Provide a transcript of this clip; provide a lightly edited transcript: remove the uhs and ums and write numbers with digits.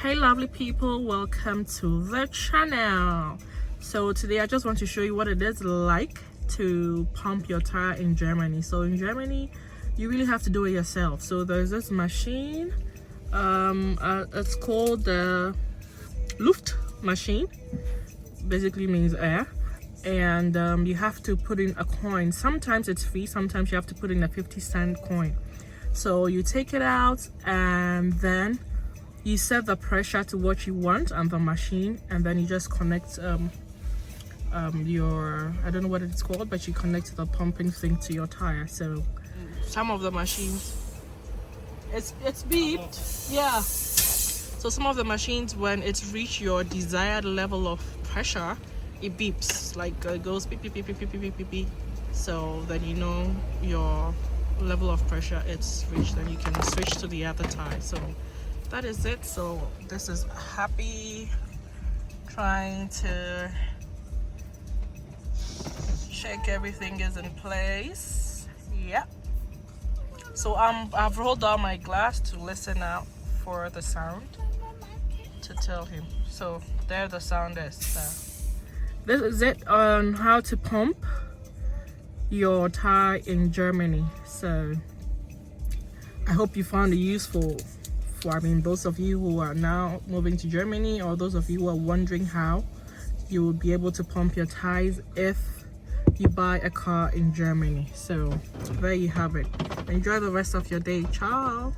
Hey lovely people, welcome to the channel. So today I just want to show you what it is like to pump your tire in Germany. So in Germany you really have to do it yourself. So there's this machine, it's called the Luft machine, basically means air, and you have to put in a coin. Sometimes it's free, sometimes you have to put in a 50-cent coin. So you take it out and then you set the pressure to what you want on the machine, and then you just connect your, I don't know what it's called, but you connect the pumping thing to your tire. So some of the machines, it's beeped, yeah. So some of the machines, when it's reached your desired level of pressure, it beeps, like it goes beep beep beep beep beep beep beep beep. So then you know your level of pressure it's reached, then you can switch to the other tire. So that is it. So this is Happy trying to check everything is in place. Yeah. So I've rolled down my glass to listen out for the sound to tell him. So there the sound is. So this is it on how to pump your tire in Germany. So I hope you found it useful. I mean, those of you who are now moving to Germany, or those of you who are wondering how you will be able to pump your tires if you buy a car in Germany. So there you have it. Enjoy the rest of your day. Ciao.